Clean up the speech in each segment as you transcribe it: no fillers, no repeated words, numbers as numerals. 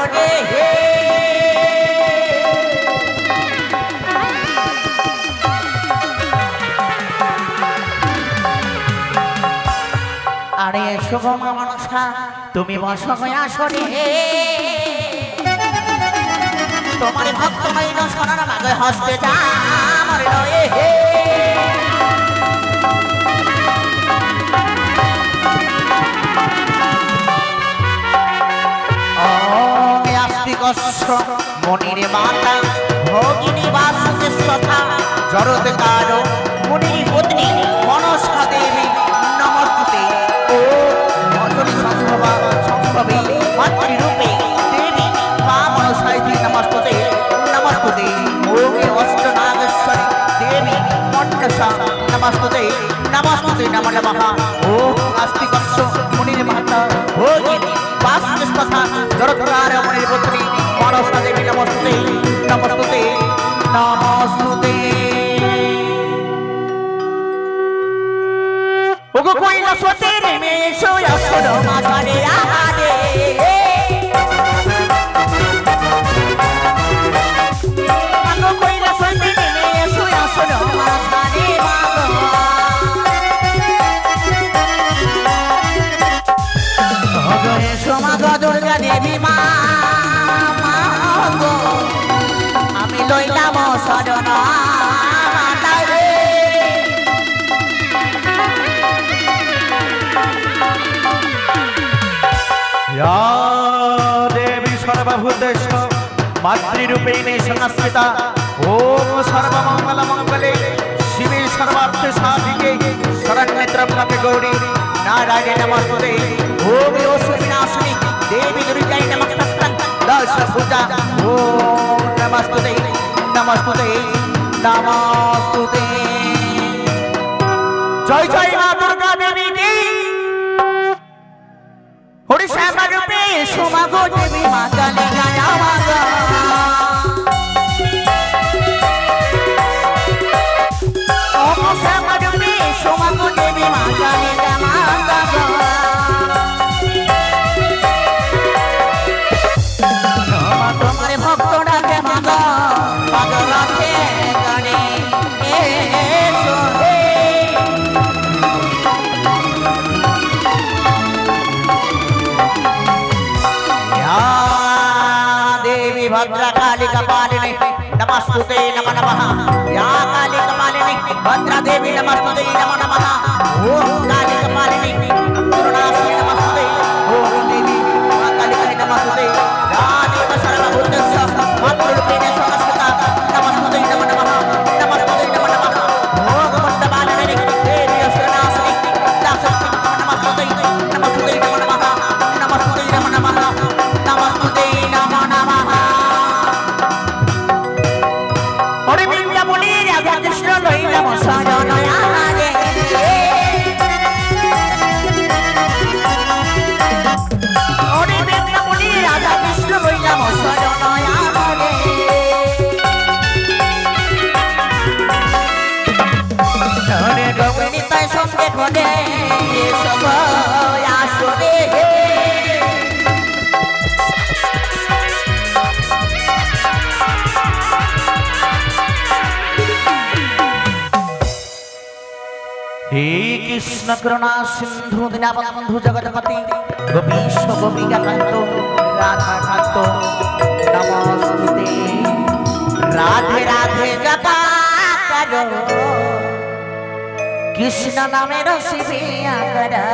আসরে হে আরে শুভ মনসা তুমি বসো আসরে হে তোমার ভক্ত মাইন সোনার মাগে হস্তে যা আমার লয়ে হে মনির মাতা ভগিনী বাসুদেব তথা জরদ কারো মনির পত্নী মনসা দেবী নমস্তে ও মজনী সংভবা সংভবে মাতৃরূপে দেবী মা মনসায় নমস্তে নমস্তে ওগে অষ্ট নাগেশ্বরী দেবী মনসা নমস্তে নমস্তে নমঃ নমঃ ও আস্তিকস্য মনির মাতা ভগিনী বাসুদেব তথা জরদ কারো মনির পত্নী মনসা দেবী নমস্তে নমস্তে নমস্তে ওগো কৈলাসতে নেমে এসো আসর মাঝারে আহারে ওগো কৈলাসতে নেমে এসো আসর মাঝারে ওগো এসো মা দুর্গা দেবী মা আমি লইলাম শরণ মাতারে দেবী সর্বভূতেশ মাতৃরূপেণে সংস্কৃতা ওম সর্বমঙ্গল মঙ্গলে শিবে সর্বার্থ সাধিকে শরণ্যে ত্রম্বকে গৌরী নারায়ণে নমস্তে ওম অসুবিনাশিনী দেবী দুর্গায় নমস্তে দশ পূজা ওম নমস্তে নমস্তে নমস্তে জয় জয় মা দুর্গা দেবী কি হরি শ্যামা রূপে সোমাগো দেবী মা কালী গায়া মাগা ওম শ্যামা রূপে সোমাগো দেবী মা কালী গায়া মাগা তোমার ভক্তরা কে মাগা পাগলাতে গানে এসো হে देवी भद्रा काली कपालिनी नमस्तुते नमः नमः या काली कपालिनी भद्रा देवी नमस्तुते नमः नमः ओम काली कपालिनी करुणासी नमस्ते ओम देवी मा काली काली नमस्ते या देव सर्वभूतस्य मातृरूपेण संस्कृता नमस्ते नमः नमः नमस्ते नमः नमः ओम मण्डपालिनी देवी असुरनाशिनी दासक्ति नमस्ते नमस्ते नमः नमः नमस्ते नमः नमः नमस्ते नमो नमः हरि बिंद्या मुनि राधा कृष्ण लैलाम शरण आगे हरि बिंद्या मुनि राधा कृष्ण लैलाम शरण आगे धरे गौरी ताई संगे घरे सब आसरे हे कृष्ण करुणा सिंधु दीनबंधु जगतपति गोपीश गोपिका कांतो राधा कांतो नमस्ते राधे राधे जपा करो कृष्ण नामेर शिबिया करा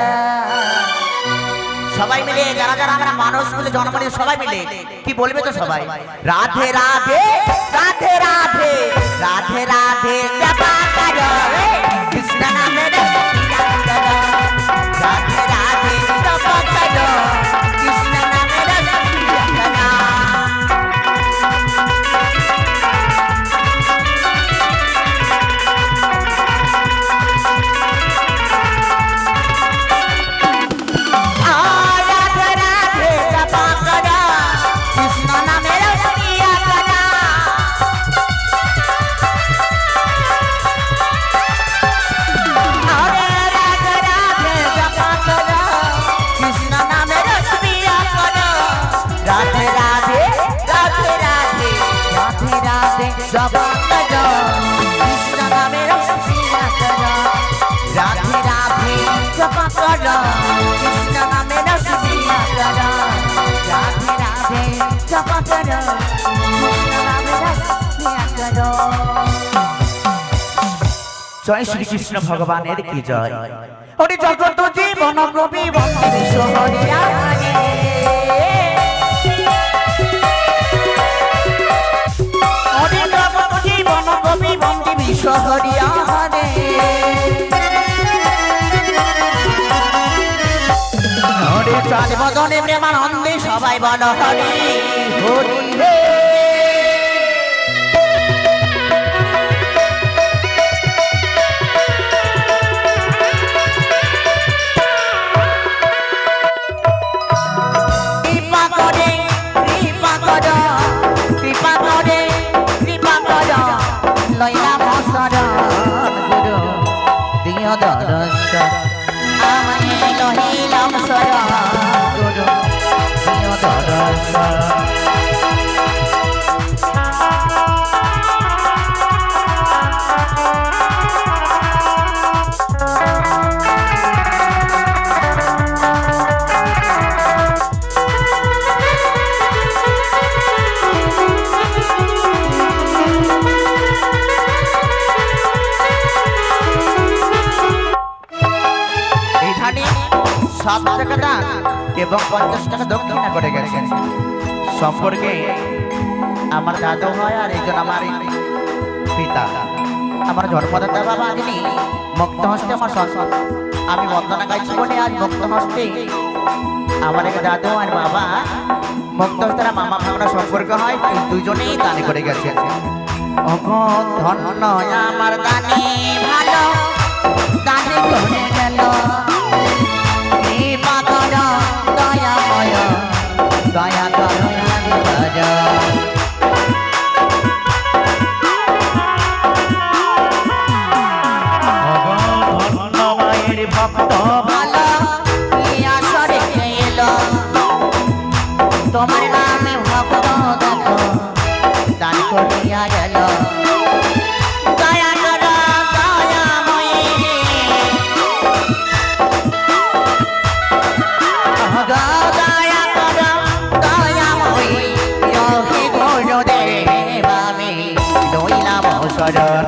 সবাই মিলে যারা যারা আমরা মানুষগুলো জন্ম নিয়ে সবাই মিলে কি বলবে তো সবাই রাধে রাধে রাধে রাধে রাধে রাধে জপা করো কৃষ্ণ নামের শিবিয়া করো রাধে রাধে জপা করো কৃষ্ণ নামের শিবিয়া করো করো কৃষ্ণ নামে রস দিয়া করো রাধে রাধে জপ করো কৃষ্ণ নামে রস দিয়া করো। জয় শ্রীকৃষ্ণ ভগবানের কি জয়। হরি জগত জীবন কবি বন্দে বিশ্ব হরিয়া রে। হরি জগত জীবন কবি বন্দে বিশ্ব হরিয়া রে। হরি চাঁদ বদনে প্রেমানন্দে সবাই বল হরি হরি রে। লইলা মশরণ গুরু দিয় দর্শন আমায় লহিলাম শরণ গুরু দিয় দর্শন। সাত টাকা দান এবং 50 টাকা দক্ষিণা করে গেছেন। সম্পর্কে আমার দাদু হয় আর একজন আমার পিতা, আমার জন্মদাতা বাবা যিনি মুক্ত হস্তে আমার সন্তান। আমি বন্দনা গাইছি বলে আজ মুক্ত হস্তে আমার এক দাদু আর বাবা মুক্ত হস্তে মামা ভাঙনা সম্পর্ক হয়, এই দুজনেই দান করে গেছেন। ধন্য আমার দানি ভালো দানি করে গেল দয়াময় দয়া করো মায়ের ভক্ত ভালো আসরে এলো তোমার নামে ভক্ত দেখো দান করিয়া গেল। দয়া করো দয়াময় দয়া করো দয়াময় রহে গুরুদেব আমি লইলাম শরণ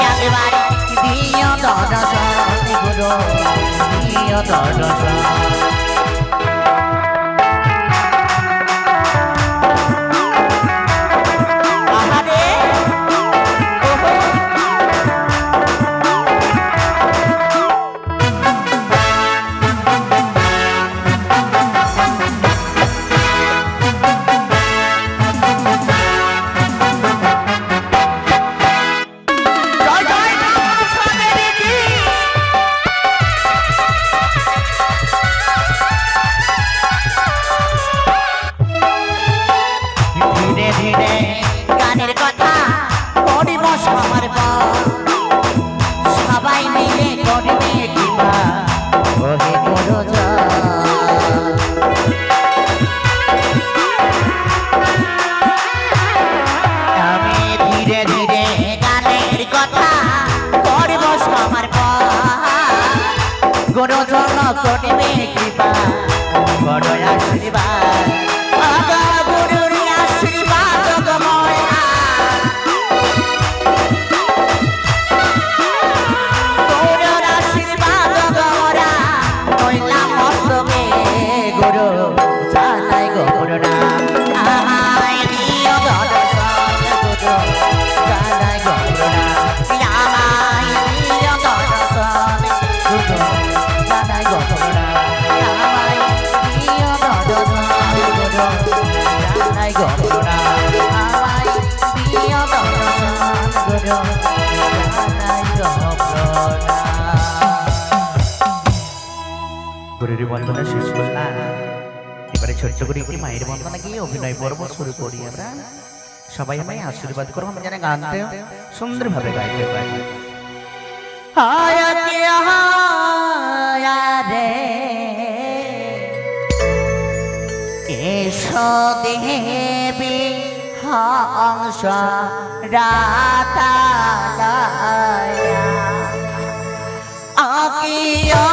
একবার দিয় দর্শন গুরু দিয় দর্শন। সবাই মিলে করবে কৃপা ওহে গুরুজন। আমি ধীরে ধীরে গানের কথা করব সবার গুরুজন করবে কৃপা বড় আশীর্বাদ গুরুর আশীর্বাদ গময় গুরু জানাই গৌরনা আমায় দিও দর্শন গুরু জানাই গৌরনা আমায় দিও দর্শন গুরু জানাই গৌরনা আমায় দিও দর্শন গুরু জানাই গৌরনা আমায় দিও দর্শন গুরু জানাই গৌরনা। গুরুর বন্দনা শেষ করলাম, এবারে ছোট্ট করে একটি মায়ের বন্দনা গিয়ে অভিনয় পর্ব শুরু করি। আমরা সবাই আমায় আশীর্বাদ করো, আমি যেন গানতে সুন্দরভাবে গাইতে পারি। রে এসো দেবী হংস রাতালয়া আকিয়া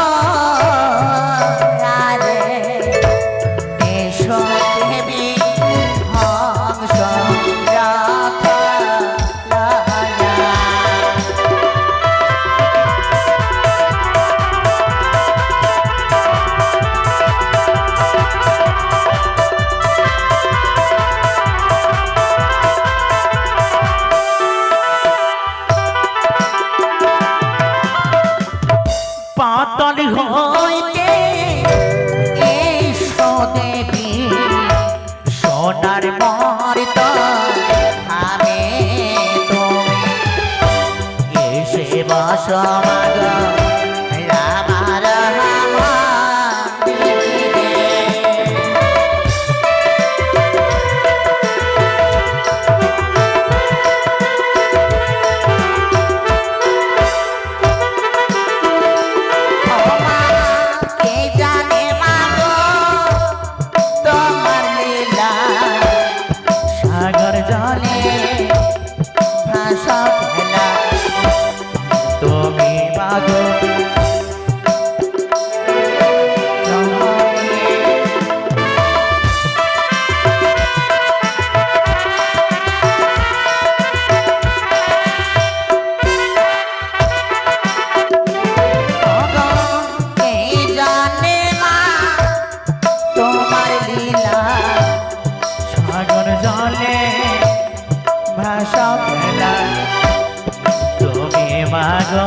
গো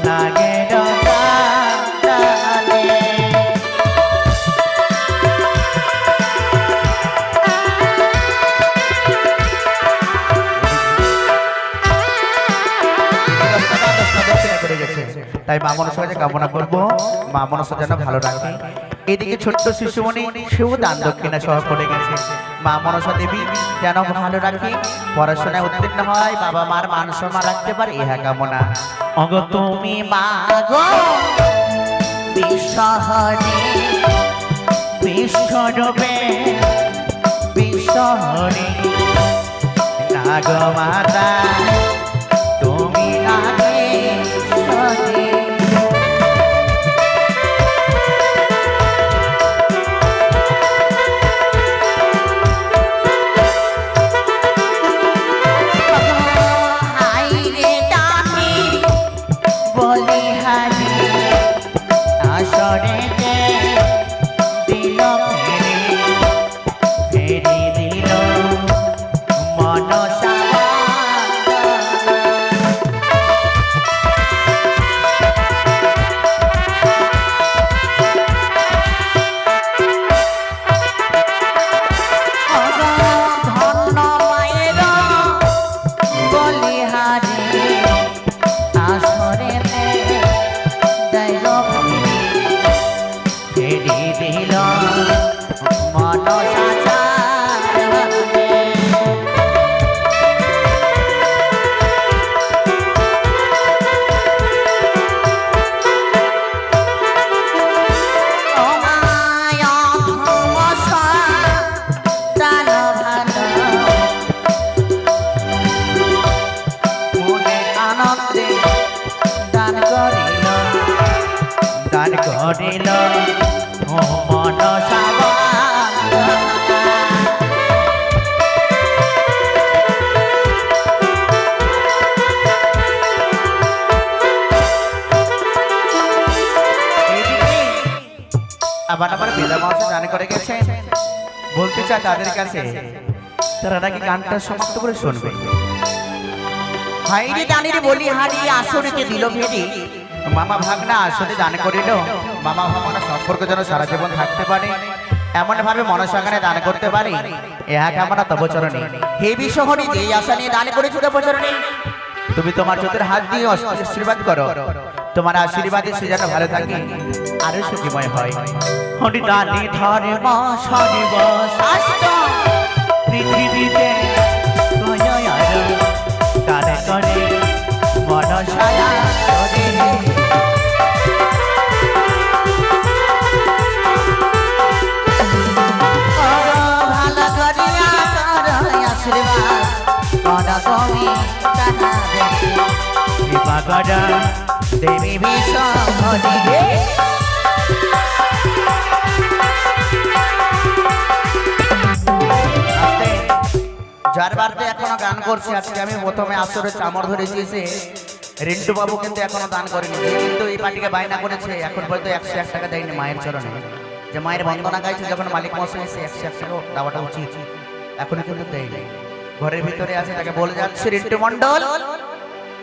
নাগের গানে। তাই মা মনসা কাছে কামনা করবো মা মনসা যেন ভালো রাখে। এদিকে ছোট্ট শিশুমণি সেও দান দক্ষিণা সহ করে গেছে। মা মনসা দেবী যেন ভালো রাখে, পড়াশোনায় উত্তীর্ণ হয়, বাবা মার মান সম্মান রাখতে পারে, ইহা কামনা। অগ তুমি মা গো বিশ্বহরে বিশ্বরূপে বিশ্বহরে নাগ মাতা তুমি নাগে সরে। করিল ও মনসা আবার আবার বেদা মহাশয় গান করে গেছে, বলতে চায় তাদের কাছে তারা নাকি গানটা সমাপ্ত করে শুনবে। হাইরে দানির বলি হারি আসরিতে দিল ভেরি, মামা ভাগনা আসলে দান করিল, মামা ভাগনা সম্পর্ক যেন সারা জীবন থাকতে পারে, এমন ভাবে মনসাগানে দান করতে পারে, ইহা কামনা তব চরণে। হে বিশ্বহরি যে আশা নিয়ে দান করেছো তব চরণে, তুমি তোমার চোখের হাত দিয়ে আশীর্বাদ করো, তোমার আশীর্বাদে সে যেন ভালো থাকে আরো সুখীময় হয়। হরি দানি ধরে মা সর্বশাস্ত্র পৃথিবীতে দানে করে মনসায়া করে। ভালো করিয়া কর আশীর্বাদ কর তুমি তাহা দেখি, কৃপা করা দেবী বিশ্বহরি যার বাড়িতে এখনো গান করছে। আজকে আমি প্রথমে আসরে চামড় ধরে দিয়েছে, রিন্টু বাবু কিন্তু এখনো দান করেনি, কিন্তু এই পার্টিকে বায়না করেছে, এখন পর্যন্ত 101 টাকা দেয়নি মায়ের চরণে, যে মায়ের বন্দনা গাইছে যখন মালিক মশাই এসে 101 টাকা দেওয়াটা উচিত, এখনো কিন্তু দেয়নি। ঘরের ভিতরে আছে, তাকে বলে যাচ্ছে রিন্টু মন্ডল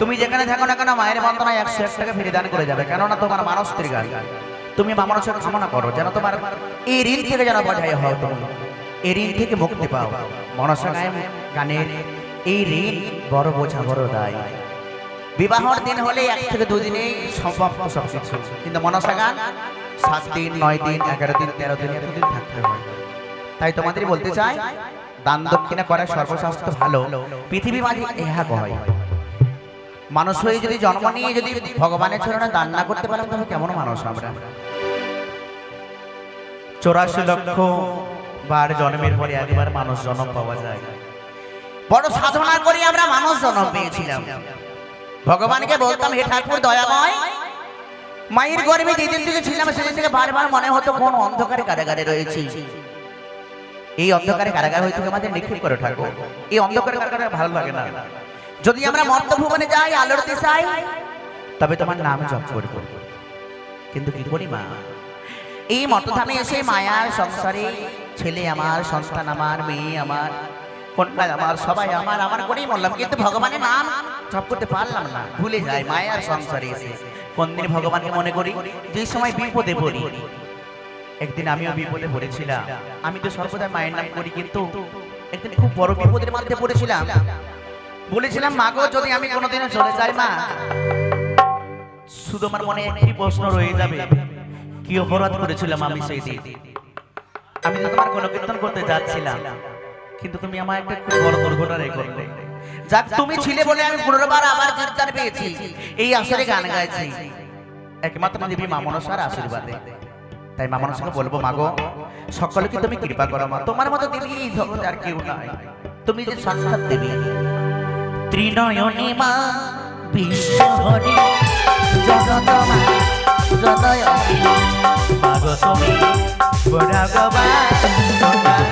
তুমি যেখানে থাকো না কেন মায়ের বন্দনায় 101 টাকা ফিরে দান করে যাবে, কেননা তোমার মানস্ত্রী গান, তুমি মা মনসার কামনা করো যেন তোমার এই ঋণ থেকে যেন বজায় হও, তুমি এই ঋণ থেকে মুক্তি পাও। মনসা গানের এই ঋণ বড় বোঝা বড় দায়। বিবাহর দিন হলে 1 থেকে 2 দিনে সম্ভব সবকিছু, কিন্তু মনসা গান 7 দিন 9 দিন 11 দিন 13 দিন এতদিন থাকতে হয়। তাই তোমাদের বলতে চাই দান দক্ষিণা করা সর্বশাস্ত্র ভালো, পৃথিবী মাঝে ইহা কয়। মানুষ হয়ে যদি জন্ম নিয়ে যদি ভগবানের চরণে দান না করতে পারলাম তবে কেমন মানুষ আমরা? 84 লক্ষ বার জন্মের পরে একবার মানুষ জন্ম পাওয়া যায়। বড় সাধনা করে আমরা মানুষ জন্ম পেয়েছিলাম। ভগবানকে বলতাম হে ঠাকুর দয়াময়, মায়ের গর্ভে যেদিন থেকে ছিলাম সেদিন থেকে বারবার মনে হতো কোন অন্ধকারে কারাগারে রয়েছি। এই অন্ধকারে কারাগার হইতে আমাদের নিক্ষেপ করে ঠাকুর, এই অন্ধকারে কারাগারে ভালো লাগে না। যদি আমরা মর্তভুবনে যাই আলোর দিশায়, তবে তোমার নাম জপ করব, কিন্তু কি করি মা, এই মর্তধামে এসে মায়ার সংসারে ছেলে আমার, সন্তান আমার, মেয়ে আমার, কন্যা আমার, সবাই আমার আমার করেই বললাম, কিন্তু ভগবানের নাম চপ করতে পারলাম না, ভুলে যাই মায়ার সংসারে এসে কোনদিন ভগবানকে মনে করি যে সময় বিপদে পড়ি। একদিন আমিও বিপদে পড়েছিলাম, আমি তো সর্বদা মায়ের নাম করি, কিন্তু একদিন খুব বড় বিপদের মধ্যে পড়েছিলাম। বলেছিলাম মা গো, যদি আমি কোনোদিনও চলে যাই মা, শুধু আমার মনে একটি প্রশ্ন রয়ে যাবে, কি অপরাধ করেছিলাম আমি সেই দিন। আমি তো তোমার কোনো কীর্তন করতে যাচ্ছিলাম, কিন্তু তুমি আমার একটা খুব বড় দুর্ঘটনা করলে। যাক, তুমি ছিলে বলে আমি পুনর্বার আবার জিজ্ঞাসা পেয়েছি, এই আসরে গান গাইছি একমাত্র দেবী মা মনসার আশীর্বাদে। তাই মা মনসাকে বলবো, মা গো, সকলকে তুমি কৃপা করো মা, তোমার মতো দেবী এই জগতে আর কেউ নাই, তুমি যে সাক্ষাৎ দেবী। ত্রিনয়নী মা বিশ্বহরি জগতমা জগয়নী মা গো তুমি ভগবান,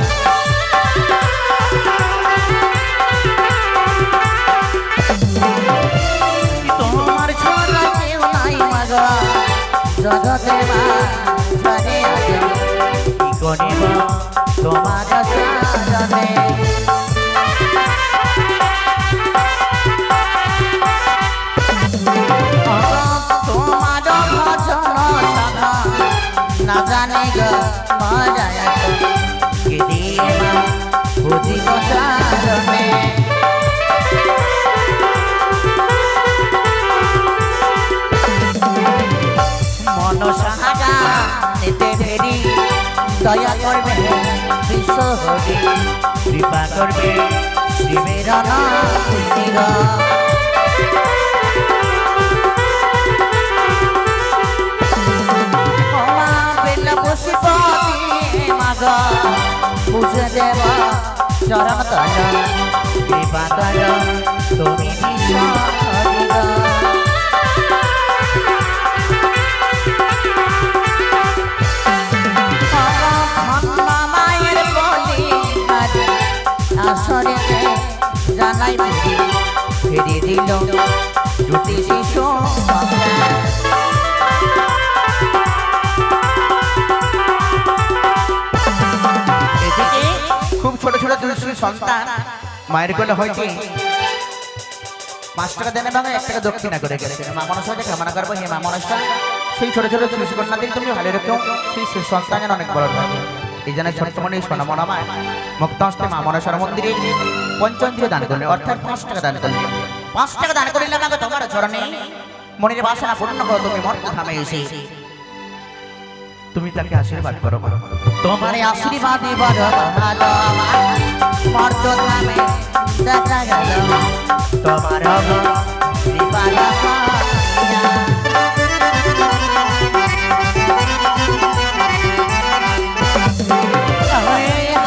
তোমার ছড়া কেউ নাই মা গো জগতে মা জানে আগে কি করিব তোমার সাজনে তোমার ভজন সাধা না জানে গো মজায় কে দিয়ে মা বুঝিব সাজনে মনসাগা নিতে ফেরি দয়া করবে বিশ্বহরি কৃপা করবে শিবের নাম মাগ বুঝে দেব চরম তল কৃপা কর তুমি মায়ের বলি আসরে জানাই ফিরে দিল দুটি শিশু খুব ছোট ছোট দুই সন্তান মায়ের কোলে হয়েছে 5 টাকা দেন এবং 1 টাকা দক্ষিণা করে গেছে। মা মনসাকে কামনা করবো, হে মা মনসা, সেই ছোট ছোট শিশু কন্যাদের তুমি ভালো রেখো, সেই সন্তানের অনেক বড় হবে। এই জন্য ছোট্টমণি সোনামনা মা মুক্তাস্তে মা মনসার মন্দিরে পঞ্চেন্দ্রিয় দান করলে, অর্থাৎ 5 টাকা দান করলে। 5 টাকা দান করিলে আমাকে তোমার চরণে মনের বাসনা পূর্ণ করো, তুমি মর্ত ধামে এসে তুমি তাকে আশীর্বাদ করো। তোমার আশীর্বাদে বড় ভালো মর্ত ধামে দেখা গেল তোমার কৃপালা পাইয়া।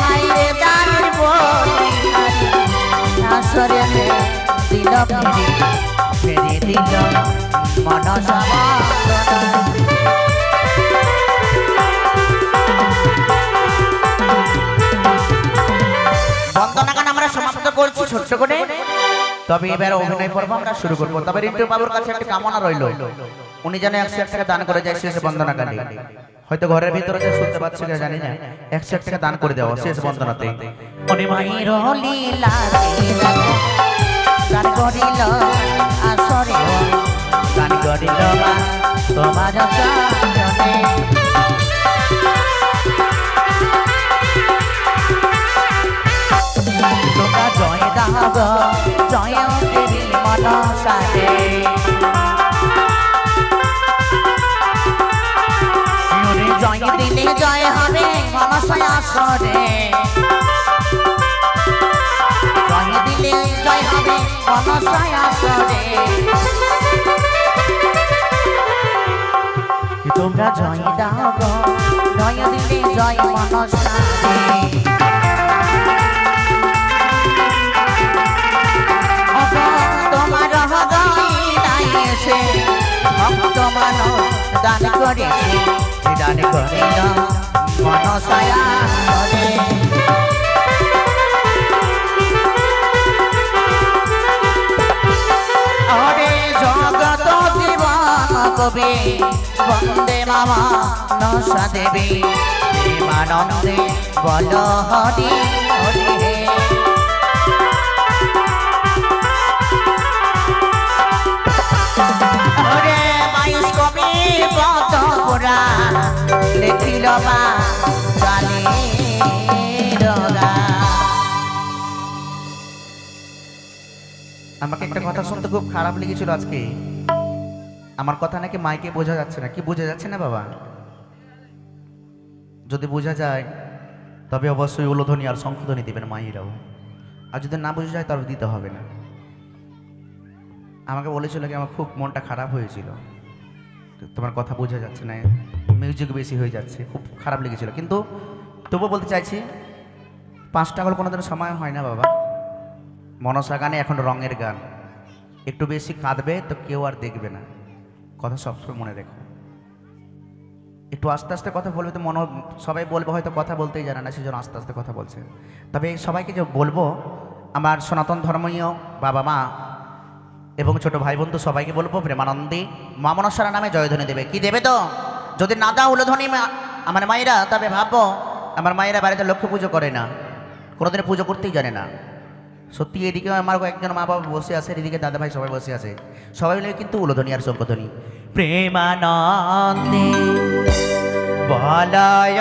হাইরে দানের বলি আসরে দিল ফেরি দিল মনসা বন্দনা গান আমরা সমাপ্ত করছি ছোট্ট করে। তবে এবার অভিনয় পর্ব আমরা শুরু করবো। তবে রিন্টু বাবুর কাছে একটা কামনা রইল, উনি যেন 101 টাকা দান করে যায় শেষ বন্দনা গানে। হয়তো ঘরের ভিতরে যে শুনতে পাচ্ছে কিনা জানি না, 101 টাকা দান করে দেওয়া শেষ বন্দনাতে। মনে মায়ের লীলা গান করিল আসরে গান করিল মা তোমার চরণে তোমরা জয় দাগ জয় দেবী মনসারে জয় দিলে জয় হবে মনসায় আসরে জয় দিলে জয় হবে মনসায় আসরে তোমরা জয় দাগ জয় দিলে জয় মনসারে তোমার হৃদয়ে ভক্ত মানব দান করেছে দান করিল মনসায়া করে অরে জগত জীবন কবি বন্দে মামা নসা দেবী প্রেমানন্দে বল হরি হরি হে ওরে বাইশ কবি কত পুরাণ লেখিল বা গানে রোগা। আমাকে একটা কথা শুনতে খুব খারাপ লেগেছিল আজকে। আমার কথা নাকি মাইকে বোঝা যাচ্ছে না। কি বোঝা যাচ্ছে না বাবা? যদি বোঝা যায় তবে অবশ্যই উলোধ্বনি আর শঙ্খধ্বনি দেবেন মায়েরাও, আর যদি না বোঝা যায় তবে দিতে হবে না। আমাকে বলেছিল কি আমার খুব মনটা খারাপ হয়েছিল, তোমার কথা বোঝা যাচ্ছে না, মিউজিক বেশি হয়ে যাচ্ছে, খুব খারাপ লেগেছিল। কিন্তু তবুও বলতে চাইছি 5 টাকা কোনোদিনও সময় হয় না বাবা। মনসা গানে এখন রঙের গান, একটু বেশি কাঁদবে তো কেউ আর দেখবে না, কথা সবসময় মনে রেখো। একটু আস্তে আস্তে কথা বলবে তো সবাই বলবে হয়তো কথা বলতেই জানে না, সেজন্য আস্তে আস্তে কথা বলছে। তবে সবাইকে যে বলবো, আমার সনাতন ধর্মীয় বাবা মা এবং ছোট ভাই বন্ধু সবাইকে বলবো প্রেমানন্দে মা মনসার নামে জয়ধ্বনি দেবে। কি দেবে তো? যদি না দাও উলোধ্বনি আমার মায়েরা, তবে ভাববো আমার মায়েরা বাড়িতে লক্ষ্মী পুজো করে না, কোনোদিন পুজো করতেই জানে না। সত্যি এদিকে আমার একজন মা বাবা বসে আছে, এদিকে দাদা ভাই সবাই বসে আছে, সবাই মিলে কিন্তু উলোধ্বনি আর শঙ্খধ্বনি। প্রেমানন্দে বলয়